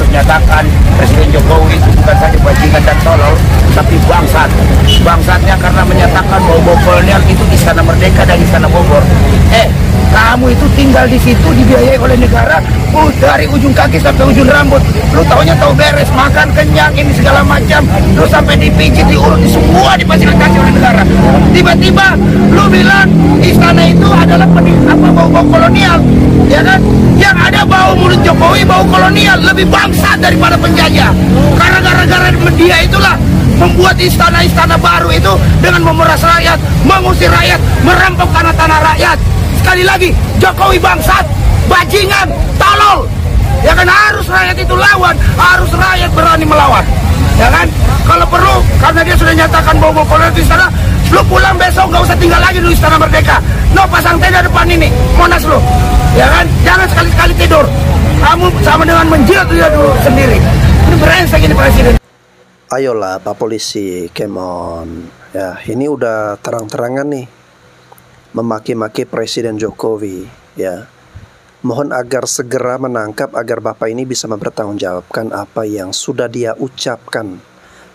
menyatakan Presiden Jokowi itu bukan saja bajingan dan tolol, tapi bangsat. Bangsatnya karena menyatakan bahwa kolonial itu Istana Merdeka dan Istana Bogor. Kamu itu tinggal di situ dibiayai oleh negara, dari ujung kaki sampai ujung rambut. Lu taunya tahu beres, makan kenyang ini segala macam. Lu sampai dipijit, diurut, semua difasilitasi oleh negara. Tiba-tiba lu bilang istana itu adalah bau-bau kolonial, ya kan? Yang ada bau mulut Jokowi, bau kolonial, lebih bangsat daripada penjajah. Karena gara-gara media itulah membuat istana-istana baru itu dengan memeras rakyat, mengusir rakyat, merampok tanah-tanah rakyat. Sekali lagi, Jokowi bangsat, bajingan, tolol. Ya kan, harus rakyat itu lawan, harus rakyat berani melawan. Ya kan, kalau perlu, karena dia sudah nyatakan bahwa kolonial di istana, lu pulang besok gak usah tinggal lagi di Istana Merdeka. No, pasang tenda depan ini, Monas lu. Ya kan, jangan sekali-sekali tidur. Kamu sama dengan menjilat dia dulu sendiri. Ini brengsek ini presiden. Ayolah Pak Polisi, come on. Ya, ini udah terang-terangan nih memaki-maki Presiden Jokowi, ya. Mohon agar segera menangkap agar Bapak ini bisa mempertanggungjawabkan apa yang sudah dia ucapkan.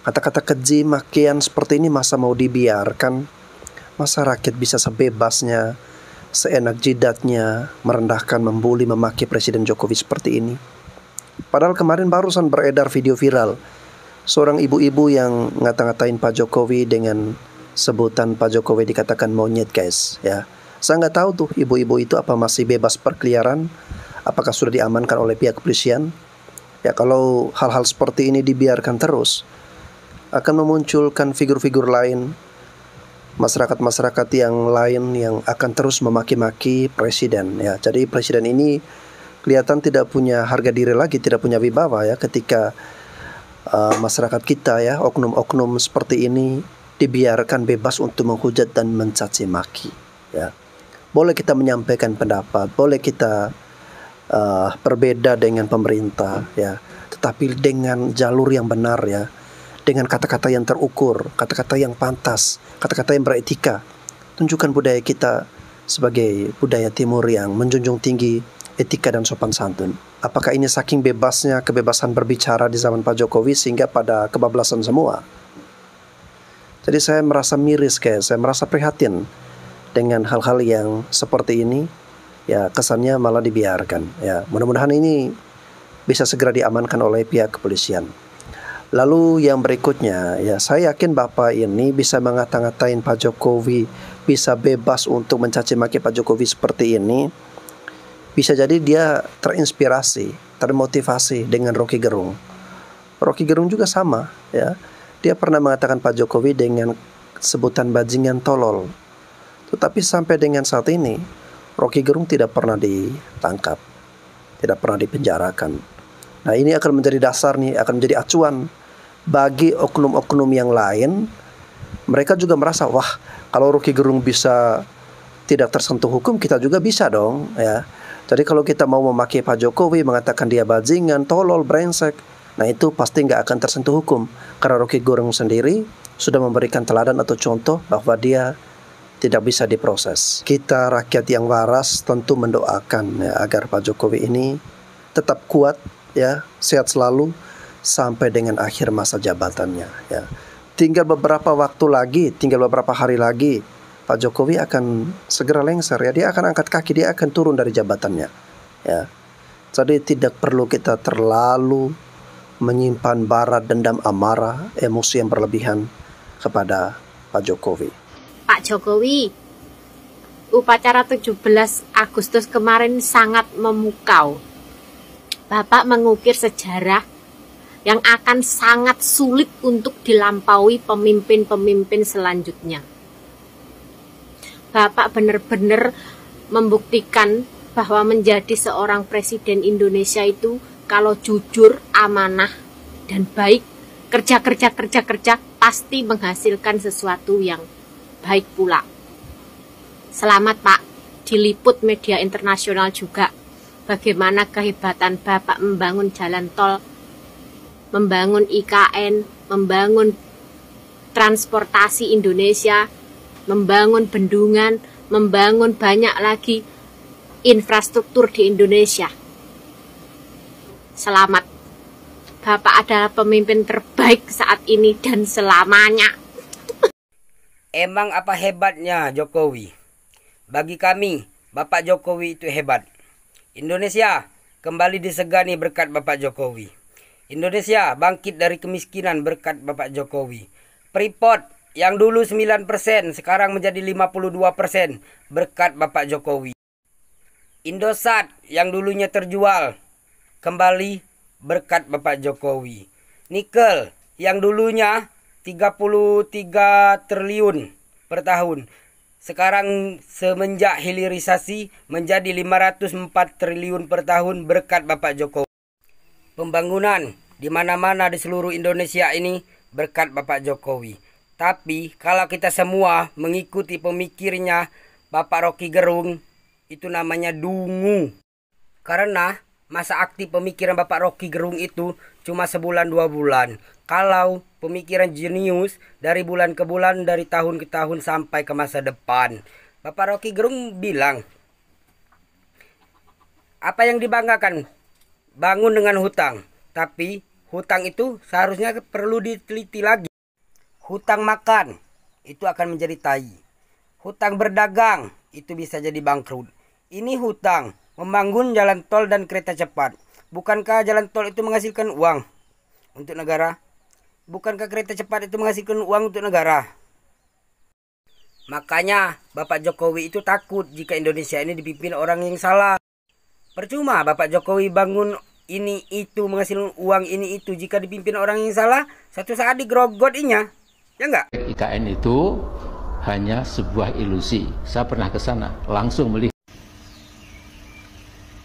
Kata-kata keji, makian seperti ini masa mau dibiarkan? Masa rakyat bisa sebebasnya, seenak jidatnya merendahkan, membuli, memaki Presiden Jokowi seperti ini? Padahal kemarin barusan beredar video viral seorang ibu-ibu yang ngata-ngatain Pak Jokowi dengan sebutan Pak Jokowi dikatakan monyet, guys, ya. Saya nggak tahu tuh ibu-ibu itu apa masih bebas berkeliaran, apakah sudah diamankan oleh pihak kepolisian. Ya, kalau hal-hal seperti ini dibiarkan terus, akan memunculkan figur-figur lain, masyarakat-masyarakat yang lain yang akan terus memaki-maki presiden, ya. Jadi presiden ini kelihatan tidak punya harga diri lagi, tidak punya wibawa, ya, ketika masyarakat kita, ya, oknum-oknum seperti ini dibiarkan bebas untuk menghujat dan mencaci maki, ya. Boleh kita menyampaikan pendapat, boleh kita berbeda dengan pemerintah, ya, tetapi dengan jalur yang benar, ya, dengan kata-kata yang terukur, kata-kata yang pantas, kata-kata yang beretika. Tunjukkan budaya kita sebagai budaya timur yang menjunjung tinggi etika dan sopan santun. Apakah ini saking bebasnya kebebasan berbicara di zaman Pak Jokowi sehingga pada kebablasan semua? Jadi saya merasa miris, guys, saya merasa prihatin dengan hal-hal yang seperti ini. Ya, kesannya malah dibiarkan. Ya, mudah-mudahan ini bisa segera diamankan oleh pihak kepolisian. Lalu yang berikutnya, ya, saya yakin Bapak ini bisa ngata-ngatain Pak Jokowi, bisa bebas untuk mencaci maki Pak Jokowi seperti ini. Bisa jadi dia terinspirasi, termotivasi dengan Rocky Gerung. Rocky Gerung juga sama, ya. Dia pernah mengatakan Pak Jokowi dengan sebutan bajingan tolol. Tetapi sampai dengan saat ini, Rocky Gerung tidak pernah ditangkap, tidak pernah dipenjarakan. Nah, ini akan menjadi dasar nih, akan menjadi acuan bagi oknum-oknum yang lain. Mereka juga merasa, wah, kalau Rocky Gerung bisa tidak tersentuh hukum, kita juga bisa dong, ya. Jadi kalau kita mau memaki Pak Jokowi, mengatakan dia bajingan, tolol, brengsek, nah itu pasti nggak akan tersentuh hukum. Karena Rocky Gerung sendiri sudah memberikan teladan atau contoh bahwa dia tidak bisa diproses. Kita rakyat yang waras tentu mendoakan, ya, agar Pak Jokowi ini tetap kuat, ya, sehat selalu sampai dengan akhir masa jabatannya, ya. Tinggal beberapa waktu lagi, tinggal beberapa hari lagi, Pak Jokowi akan segera lengser, ya. Dia akan angkat kaki, dia akan turun dari jabatannya, ya. Jadi tidak perlu kita terlalu menyimpan bara dendam, amarah, emosi yang berlebihan kepada Pak Jokowi. Pak Jokowi, upacara 17 Agustus kemarin sangat memukau. Bapak mengukir sejarah yang akan sangat sulit untuk dilampaui pemimpin-pemimpin selanjutnya. Bapak benar-benar membuktikan bahwa menjadi seorang presiden Indonesia itu kalau jujur, amanah, dan baik, kerja pasti menghasilkan sesuatu yang baik pula. Selamat Pak, diliput media internasional juga bagaimana kehebatan Bapak membangun jalan tol, membangun IKN, membangun transportasi Indonesia, membangun bendungan, membangun banyak lagi infrastruktur di Indonesia. Selamat Bapak adalah pemimpin terbaik saat ini dan selamanya. Emang apa hebatnya Jokowi? Bagi kami, Bapak Jokowi itu hebat. Indonesia kembali disegani berkat Bapak Jokowi. Indonesia bangkit dari kemiskinan berkat Bapak Jokowi. Freeport yang dulu 9% sekarang menjadi 52% berkat Bapak Jokowi. Indosat yang dulunya terjual kembali berkat Bapak Jokowi. Nikel yang dulunya 33 triliun per tahun sekarang semenjak hilirisasi menjadi 504 triliun per tahun berkat Bapak Jokowi. Pembangunan di mana-mana di seluruh Indonesia ini berkat Bapak Jokowi. Tapi kalau kita semua mengikuti pemikirnya Bapak Rocky Gerung, itu namanya dungu. Karena masa aktif pemikiran Bapak Rocky Gerung itu cuma sebulan 2 bulan. Kalau pemikiran jenius dari bulan ke bulan, dari tahun ke tahun sampai ke masa depan. Bapak Rocky Gerung bilang, apa yang dibanggakan? Bangun dengan hutang. Tapi hutang itu seharusnya perlu diteliti lagi. Hutang makan itu akan menjadi tai. Hutang berdagang itu bisa jadi bangkrut. Ini hutang membangun jalan tol dan kereta cepat. Bukankah jalan tol itu menghasilkan uang untuk negara? Bukankah kereta cepat itu menghasilkan uang untuk negara? Makanya Bapak Jokowi itu takut jika Indonesia ini dipimpin orang yang salah. Percuma Bapak Jokowi bangun ini itu menghasilkan uang ini itu jika dipimpin orang yang salah, satu saat digrogotinya. Ya enggak? IKN itu hanya sebuah ilusi. Saya pernah ke sana, langsung melihat.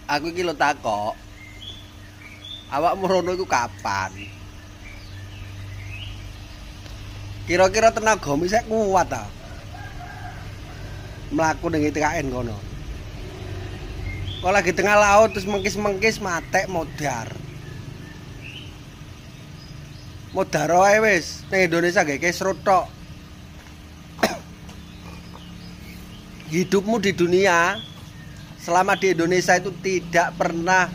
Aku iki lho takok. Awakmu rono iku kapan? Kira-kira tenagamu isih kuat ta? Mlaku ning IKN kono. Kok lagi tengah laut terus mengkis-mengkis matek modar. Modar wae wis, ning Indonesia gak kesrut tok. Hidupmu di dunia selama di Indonesia itu tidak pernah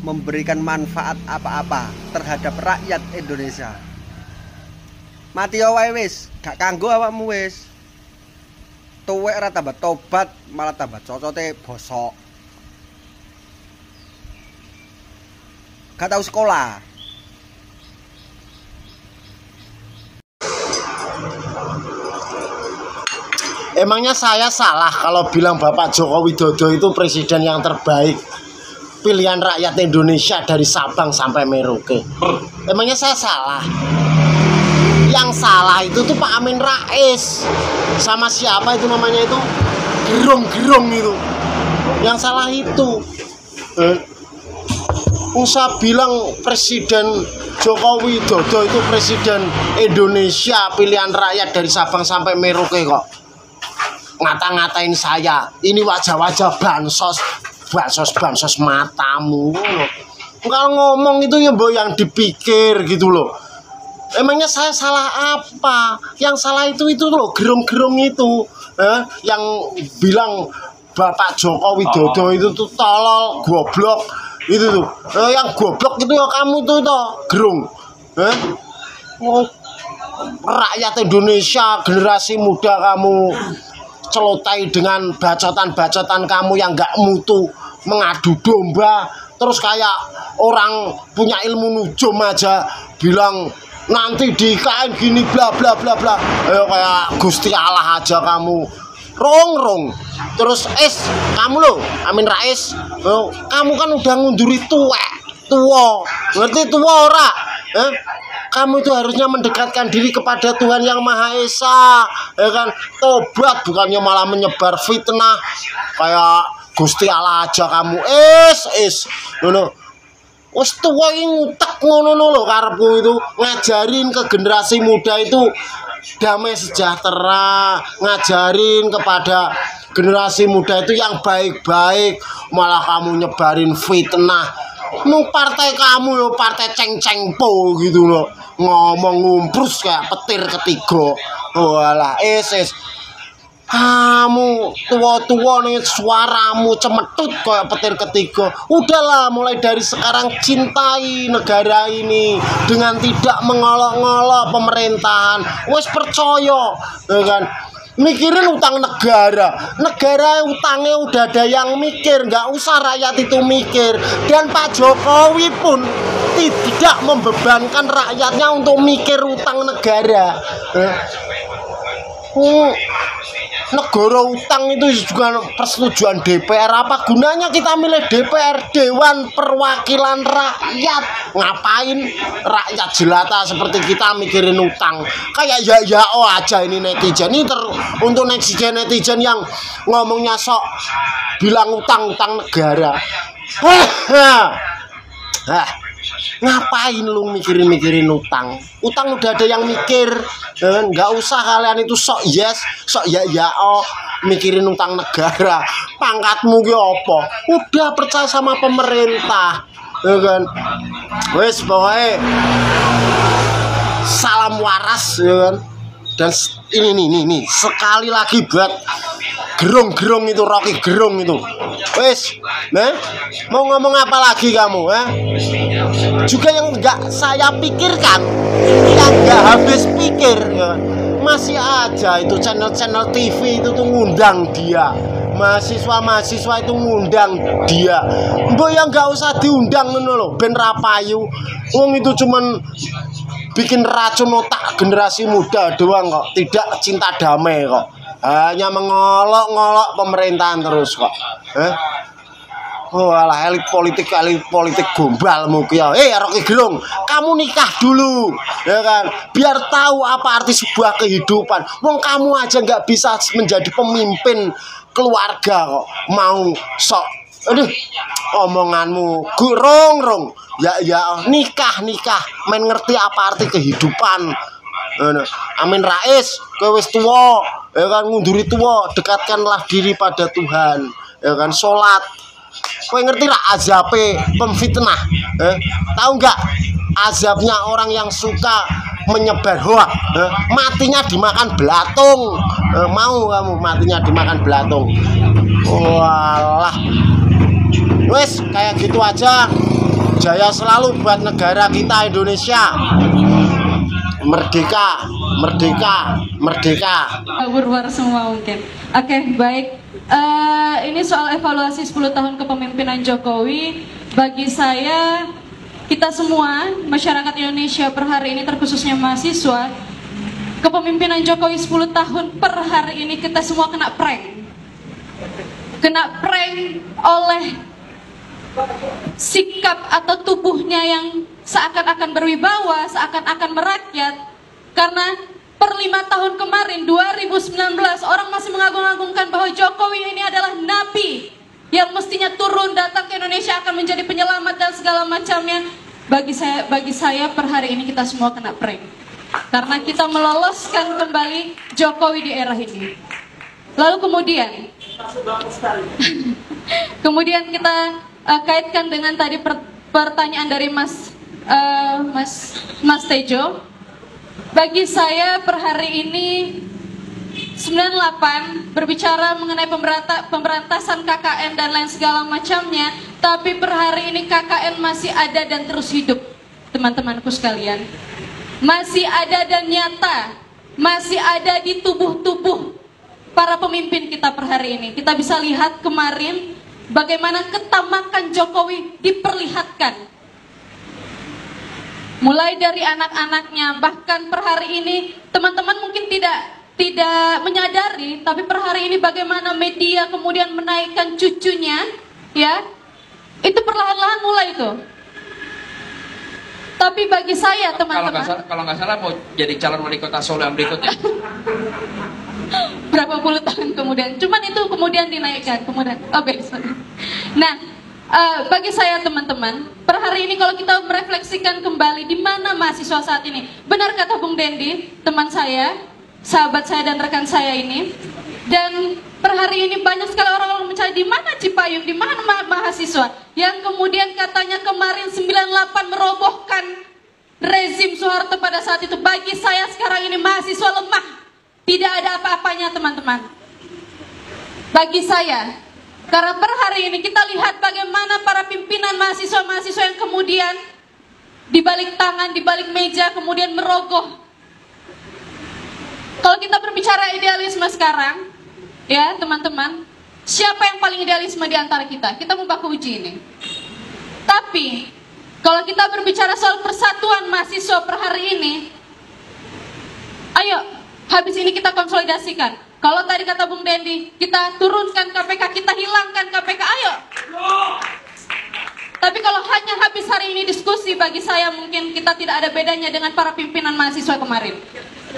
memberikan manfaat apa-apa terhadap rakyat Indonesia. Mati wae wis, gak kanggo awakmu wis. Tuwek ora tambah tobat, malah tambah cocote bosok. Gak tahu sekolah. Emangnya saya salah kalau bilang Bapak Joko Widodo itu presiden yang terbaik, pilihan rakyat Indonesia dari Sabang sampai Merauke? Emangnya saya salah? Yang salah itu tuh Pak Amin Rais sama siapa itu namanya itu, Gerung itu. Yang salah itu. Saya bilang Presiden Joko Widodo itu presiden Indonesia pilihan rakyat dari Sabang sampai Merauke kok. Ngata-ngatain saya, ini wajah-wajah bansos matamu. Kalau ngomong itu ya mbok yang dipikir gitu loh. Emangnya saya salah apa? Yang salah itu loh, gerung-gerung itu, yang bilang Bapak Joko Widodo itu tuh tolol, goblok, itu tuh. Yang goblok itu ya kamu tuh gerung. Rakyat Indonesia generasi muda kamu celotai dengan bacotan-bacotan kamu yang gak mutu, mengadu domba, terus kayak orang punya ilmu nujum aja bilang nanti di IKN gini bla bla bla bla. Kayak Gusti Allah aja kamu. Rong. Terus kamu loh, Amin Rais, kamu kan udah ngunduri tua. Ngerti tua ora? Kamu itu harusnya mendekatkan diri kepada Tuhan Yang Maha Esa, ya kan? Tobat, bukannya malah menyebar fitnah kayak Gusti Allah aja kamu. Ngono. Wis tuwa iki ngutek ngono lho karepku itu, ngajarin ke generasi muda itu damai sejahtera, ngajarin kepada generasi muda itu yang baik-baik, malah kamu nyebarin fitnah. Partai kamu yo partai ceng-cengpo gitu loh, ngomong ngumprus kayak petir ketiga. Walah, Kamu tua-tua nih, suaramu cemetut kayak petir ketiga. Udahlah, mulai dari sekarang cintai negara ini dengan tidak mengolok-olok pemerintahan. Wes percaya, ya kan? Mikirin utang negara. Negara utangnya udah ada yang mikir, nggak usah rakyat itu mikir. Dan Pak Jokowi pun tidak membebankan rakyatnya untuk mikir utang negara. Negara utang itu juga persetujuan DPR. Apa gunanya kita milih DPR, Dewan Perwakilan Rakyat? Ngapain rakyat jelata seperti kita mikirin utang? Kayak ya aja ini netizen ini untuk netizen yang ngomongnya sok bilang utang negara. Ngapain lu mikirin utang? Utang udah ada yang mikir, nggak usah kalian itu sok yes, sok ya mikirin utang negara. Pangkatmu ki apa? Udah percaya sama pemerintah, ya kan? Wes pokoknya salam waras, ya kan? Dan ini sekali lagi buat gerung itu Rocky Gerung itu. Wes, mau ngomong apa lagi kamu? Juga yang nggak saya pikirkan, yang nggak habis pikir, ya. Masih aja itu channel-channel TV itu tuh ngundang dia. Mahasiswa itu ngundang dia. Mbok yang nggak usah diundang ngono lho, ben rapayu. Wong itu cuman bikin racun otak generasi muda doang kok, tidak cinta damai kok. Hanya mengolok-ngolok pemerintahan terus kok. Oh alah, elit politik gombal mungkin. Rocky Gerung, kamu nikah dulu, ya kan? Biar tahu apa arti sebuah kehidupan. Wong kamu aja nggak bisa menjadi pemimpin keluarga kok. Mau sok, aduh, omonganmu gurung. Ya nikah, main ngerti apa arti kehidupan. Amin Rais, kowe wis tuwa, ya kan, ngunduri tuwa, dekatkanlah diri pada Tuhan, ya kan, sholat. Kowe ngerti lah azabe pemfitnah? Tahu nggak azabnya orang yang suka menyebar hoak? Matinya dimakan belatung. Mau kamu matinya dimakan belatung? Walah, wes kayak gitu aja. Jaya selalu buat negara kita Indonesia. Merdeka. Berwar semua mungkin. Oke, baik. Ini soal evaluasi 10 tahun kepemimpinan Jokowi. Bagi saya, kita semua masyarakat Indonesia per hari ini, terkhususnya mahasiswa, kepemimpinan Jokowi 10 tahun per hari ini kita semua kena prank. Kena prank oleh sikap atau tubuhnya yang seakan-akan berwibawa, seakan-akan merakyat. Karena per 5 tahun kemarin, 2019, orang masih mengagung-agungkan bahwa Jokowi ini adalah nabi yang mestinya turun datang ke Indonesia akan menjadi penyelamat dan segala macamnya. Bagi saya per hari ini kita semua kena prank. Karena kita meloloskan kembali Jokowi di era ini. Lalu kemudian kita kaitkan dengan tadi pertanyaan dari Mas Tejo. Bagi saya per hari ini 98 berbicara mengenai pemberantasan KKN dan lain segala macamnya, tapi per hari ini KKN masih ada dan terus hidup, teman-temanku sekalian. Masih ada dan nyata, masih ada di tubuh-tubuh para pemimpin kita per hari ini. Kita bisa lihat kemarin bagaimana ketamakan Jokowi diperlihatkan. Mulai dari anak-anaknya, bahkan per hari ini teman-teman mungkin tidak menyadari, tapi per hari ini bagaimana media kemudian menaikkan cucunya, ya, itu perlahan-lahan mulai itu. Tapi bagi saya teman-teman, kalau nggak salah mau jadi calon wali kota Solo yang berikutnya. Berapa puluh tahun kemudian, cuman itu kemudian dinaikkan, kemudian, Nah, bagi saya teman-teman, per hari ini kalau kita merefleksikan kembali di mana mahasiswa saat ini, benar kata Bung Dendi, teman saya, sahabat saya dan rekan saya ini, dan per hari ini banyak sekali orang-orang mencari di mana Cipayung, di mana mahasiswa, yang kemudian katanya kemarin 98 merobohkan rezim Soeharto pada saat itu. Bagi saya sekarang ini mahasiswa lemah, tidak ada apa-apanya teman-teman. bagi saya. Karena per hari ini kita lihat bagaimana para pimpinan mahasiswa-mahasiswa yang kemudian dibalik tangan, dibalik meja, kemudian merogoh. Kalau kita berbicara idealisme sekarang, ya teman-teman, siapa yang paling idealisme di antara kita? Kita mau baku uji ini. Tapi, kalau kita berbicara soal persatuan mahasiswa per hari ini, ayo, habis ini kita konsolidasikan. Kalau tadi kata Bung Dendi, kita turunkan KPK, kita hilangkan KPK, ayo. Tapi kalau hanya habis hari ini diskusi, bagi saya mungkin kita tidak ada bedanya dengan para pimpinan mahasiswa kemarin.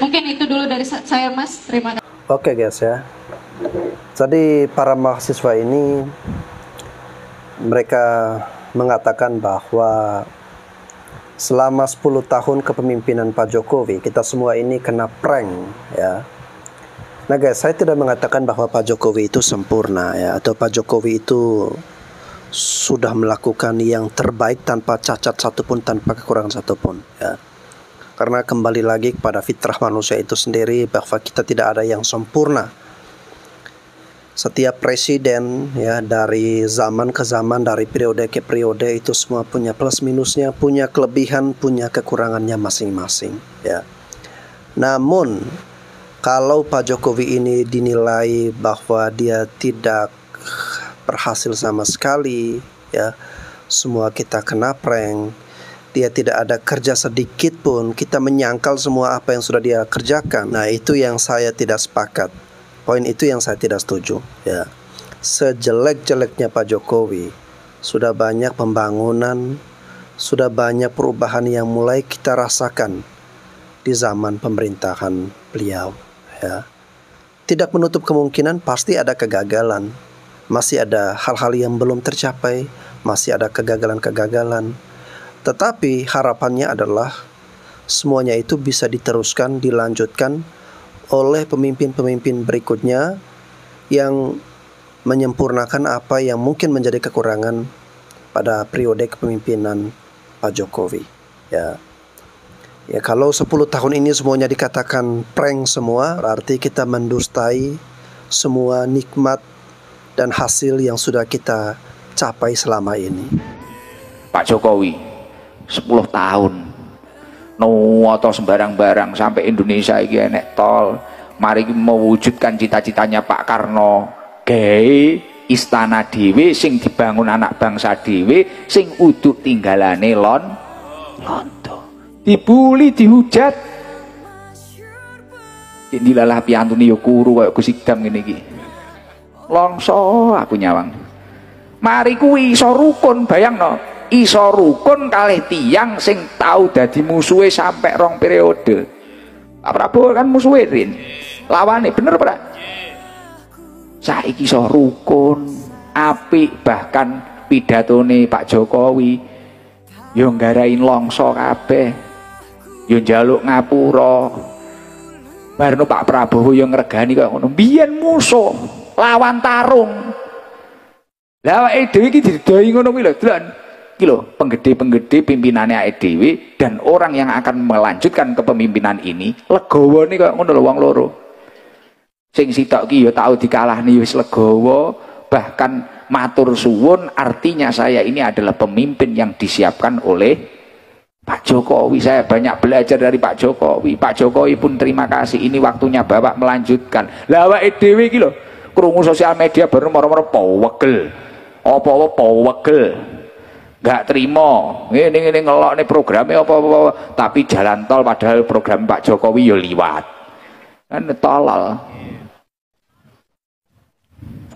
Mungkin itu dulu dari saya, Mas. Terima kasih. Oke guys ya. Jadi para mahasiswa ini mereka mengatakan bahwa selama 10 tahun kepemimpinan Pak Jokowi, kita semua ini kena prank ya. Nah guys, saya tidak mengatakan bahwa Pak Jokowi itu sempurna ya, atau Pak Jokowi itu sudah melakukan yang terbaik tanpa cacat satupun, tanpa kekurangan satupun ya. Karena kembali lagi kepada fitrah manusia itu sendiri, bahwa kita tidak ada yang sempurna. Setiap presiden ya, dari zaman ke zaman, dari periode ke periode, itu semua punya plus minusnya, punya kelebihan, punya kekurangannya masing-masing ya. Namun kalau Pak Jokowi ini dinilai bahwa dia tidak berhasil sama sekali ya, semua kita kena prank, dia tidak ada kerja sedikit pun, kita menyangkal semua apa yang sudah dia kerjakan. Nah itu yang saya tidak sepakat, poin itu yang saya tidak setuju ya. Sejelek-jeleknya Pak Jokowi, sudah banyak pembangunan, sudah banyak perubahan yang mulai kita rasakan di zaman pemerintahan beliau ya. Tidak menutup kemungkinan pasti ada kegagalan, masih ada hal-hal yang belum tercapai, masih ada kegagalan-kegagalan. Tetapi harapannya adalah semuanya itu bisa diteruskan, dilanjutkan oleh pemimpin-pemimpin berikutnya yang menyempurnakan apa yang mungkin menjadi kekurangan pada periode kepemimpinan Pak Jokowi ya. Ya kalau 10 tahun ini semuanya dikatakan prank semua, berarti kita mendustai semua nikmat dan hasil yang sudah kita capai selama ini. Pak Jokowi 10 tahun atau sembarang-barang sampai Indonesia iki enek tol, mari mewujudkan cita-citanya Pak Karno, gawe istana dhewe sing dibangun anak bangsa dhewe, sing uduk tinggalane londo, dibuli, dihujat, dilalah piantune yo kuru kaya Gus Idam ngene iki. Longso aku nyawang. Mari kuwi iso rukun, bayangno. Iso rukun kalih tiyang sing tau dadi musuhe sampai 2 periode. Pak Prabowo kan musuhe Rin. Lawane bener ora? Saiki iso rukun, apik, bahkan pidatone Pak Jokowi yo nggarain longso kabeh. Yo njaluk ngapura. Barno Pak Prabowo yo ngregani kaya ngono. Biyen musuh, lawan tarung. Lah awake dhewe iki didoi ngono kuwi lho, delok. Iki lho, penggede-penggede pimpinannya awake dhewe dan orang yang akan melanjutkan kepemimpinan ini legawane kaya ngono lho wong loro. Sing sitok ki yo tau dikalahne wis legawa, bahkan matur suwun, artinya saya ini adalah pemimpin yang disiapkan oleh Pak Jokowi. Saya banyak belajar dari Pak Jokowi. Pak Jokowi pun terima kasih, ini waktunya Bapak melanjutkan. Lah awake dhewe iki lho, krungu sosial media baru moro-moro powegel. Apa-apa powegel. Enggak terima. Ngene-ngene ngelokne programe apa-apa, tapi jalan tol padahal program Pak Jokowi yo liwat. Kan tolol.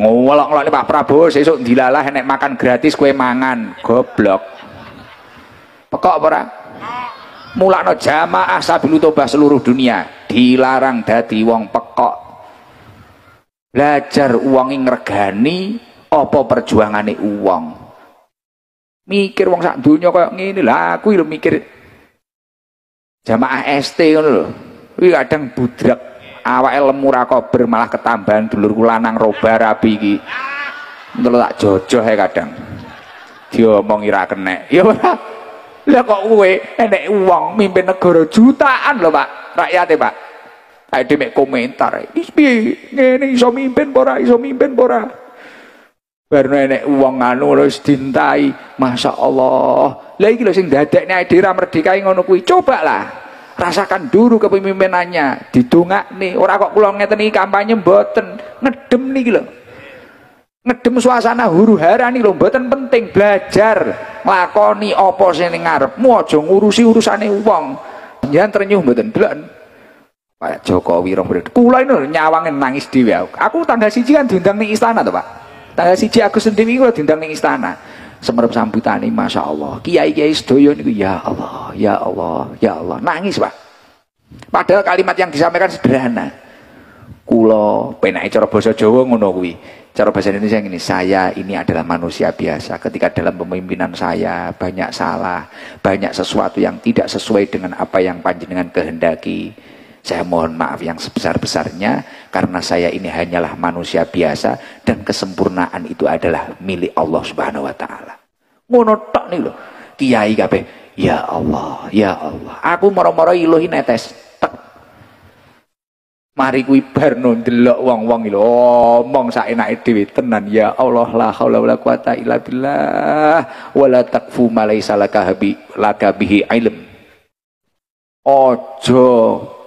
Ngolok-ngolokne Pak Prabowo sesuk dilalah nek makan gratis kue mangan, goblok. Pekok apa ora? Mulakno jamaah sabilu tobat seluruh dunia dilarang dadi wong pekok. Belajar uang ngregani apa perjuangane uang. Mikir wong sak donya kaya ngene lah, aku lho mikir jamaah ST ngono lho. Kuwi kadang budrek, awake lemu ra kober malah ketambahan dulurku lanang roba rabi iki. Ndelok tak jojoh ae kadang. Diomongi ra kenek. Ya ora. Lah kok kowe enek uang mimpin negara jutaan lho Pak, rakyate Pak. Ade mek komentar. Wis piye? Ngene iso mimpin ora, iso mimpin ora. Bar nek wong anu wis dintai, masyaallah. Lah iki lho sing dadekne ade ra merdeka ngono kuwi. Coba lah. Rasakan dulu kepemimpinannya, didongakne. Ora kok kula ngeten iki kampanye mboten, ngedem niki lho. Ngedem suasana huru-hara nih lho, mboten penting. Belajar nglakoni apa sing ning ngarepmu, aja ngurusi urusane wong. Jangan ternyuh mboten delok. Pak Jokowi rong periode. Kula ini nyawangin nangis dhewe aku. Aku tanggal 1 kan diundang ning istana to, Pak. Tanggal 1 Agustus dewi kula diundang ning istana. Semerep sambutane masyaallah. Kiai-kiai sedaya niku ya Allah, ya Allah, ya Allah. Nangis, Pak. Padahal kalimat yang disampaikan sederhana. Kula penake cara basa Jawa ngono kuwi. Cara bahasa Indonesia ini, saya ini adalah manusia biasa. Ketika dalam pemimpinan saya banyak salah, banyak sesuatu yang tidak sesuai dengan apa yang panjenengan kehendaki. Saya mohon maaf yang sebesar-besarnya karena saya ini hanyalah manusia biasa dan kesempurnaan itu adalah milik Allah Subhanahu wa taala. Ngono tok nih lho. Kiai kabeh, ya Allah, ya Allah. Aku moro-moro iluhi netes. Tek. Mari kuwi bar ndelok wong-wong iki lho omong saenake dhewe tenan, ya Allah la haula wala quwata illa billah wala taqfu ma laisa laka bihi ilm. Ojo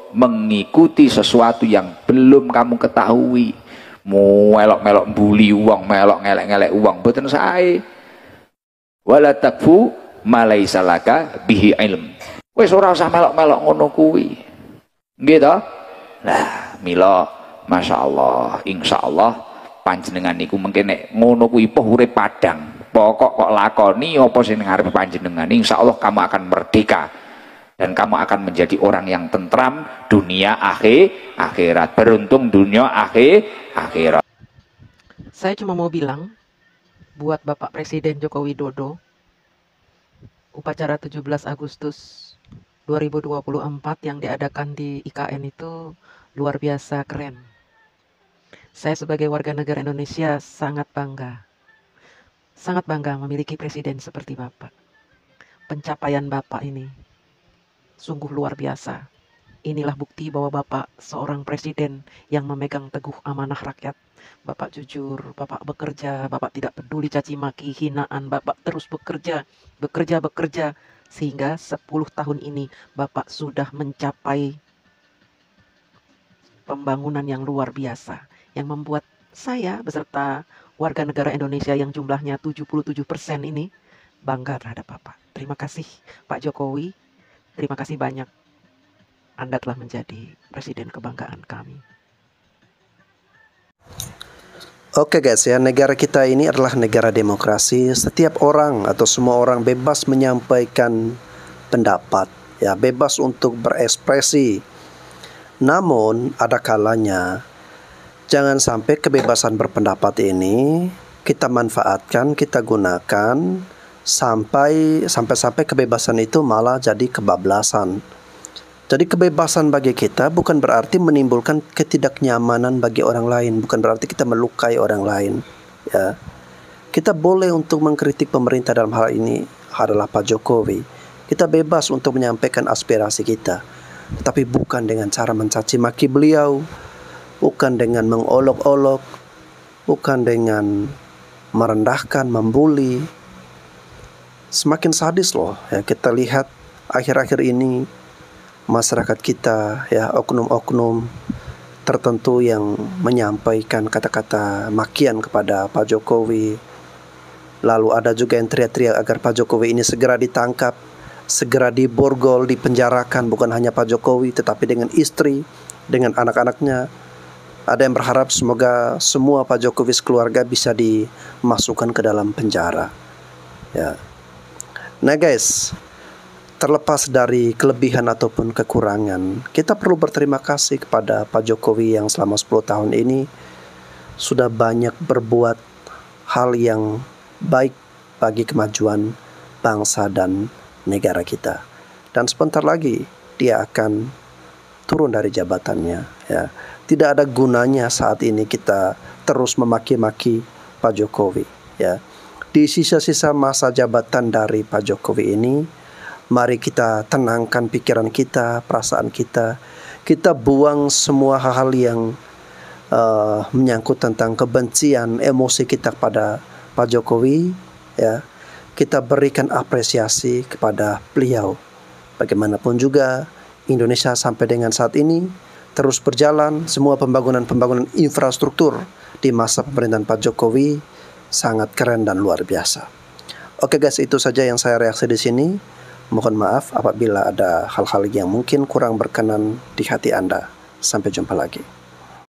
mengikuti sesuatu yang belum kamu ketahui. Melok-melok mbuli uang, melok ngelek-ngelek uang, mboten sae. Wala taqfu ma laisa laka bihi ilm. Wis ora usah melok-melok ngono kuwi. Nggih to? Lah, mila masyaallah, insyaallah panjenengan niku mengke nek ngono kuwi poh urip padang. Pokok kok lakoni apa sing ngarepe panjenengan, insyaallah kamu akan merdeka. Dan kamu akan menjadi orang yang tentram dunia akhirat. Beruntung dunia akhirat. Saya cuma mau bilang buat Bapak Presiden Joko Widodo, upacara 17 Agustus 2024 yang diadakan di IKN itu luar biasa keren. Saya sebagai warga negara Indonesia sangat bangga memiliki presiden seperti Bapak. Pencapaian Bapak ini sungguh luar biasa. Inilah bukti bahwa Bapak seorang presiden yang memegang teguh amanah rakyat. Bapak jujur, Bapak bekerja, Bapak tidak peduli caci maki, hinaan, Bapak terus bekerja, sehingga 10 tahun ini Bapak sudah mencapai pembangunan yang luar biasa, yang membuat saya beserta warga negara Indonesia yang jumlahnya 77% ini bangga terhadap Bapak. Terima kasih Pak Jokowi. Terima kasih banyak. Anda telah menjadi presiden kebanggaan kami. Oke guys ya, negara kita ini adalah negara demokrasi. Setiap orang atau semua orang bebas menyampaikan pendapat, ya, bebas untuk berekspresi. Namun ada kalanya jangan sampai kebebasan berpendapat ini kita manfaatkan, kita gunakan sampai kebebasan itu malah jadi kebablasan. Jadi kebebasan bagi kita bukan berarti menimbulkan ketidaknyamanan bagi orang lain, bukan berarti kita melukai orang lain. Ya, kita boleh untuk mengkritik pemerintah, dalam hal ini adalah Pak Jokowi. Kita bebas untuk menyampaikan aspirasi kita, tetapi bukan dengan cara mencaci maki beliau, bukan dengan mengolok-olok, bukan dengan merendahkan, membuli. Semakin sadis loh ya, kita lihat akhir-akhir ini masyarakat kita, ya, oknum-oknum tertentu yang menyampaikan kata-kata makian kepada Pak Jokowi. Lalu ada juga yang teriak-teriak agar Pak Jokowi ini segera ditangkap, segera diborgol, dipenjarakan, bukan hanya Pak Jokowi tetapi dengan istri, dengan anak-anaknya. Ada yang berharap semoga semua Pak Jokowi sekeluarga bisa dimasukkan ke dalam penjara. Ya. Nah guys, terlepas dari kelebihan ataupun kekurangan, kita perlu berterima kasih kepada Pak Jokowi yang selama 10 tahun ini sudah banyak berbuat hal yang baik bagi kemajuan bangsa dan negara kita. Dan sebentar lagi dia akan turun dari jabatannya. Ya. Tidak ada gunanya saat ini kita terus memaki-maki Pak Jokowi. Ya. Di sisa-sisa masa jabatan dari Pak Jokowi ini, mari kita tenangkan pikiran kita, perasaan kita. kita buang semua hal-hal yang menyangkut tentang kebencian, emosi kita kepada Pak Jokowi, ya. Kita berikan apresiasi kepada beliau. Bagaimanapun juga Indonesia sampai dengan saat ini terus berjalan, semua pembangunan infrastruktur di masa pemerintahan Pak Jokowi sangat keren dan luar biasa. Oke guys, itu saja yang saya reaksi di sini. Mohon maaf apabila ada hal-hal yang mungkin kurang berkenan di hati Anda. Sampai jumpa lagi.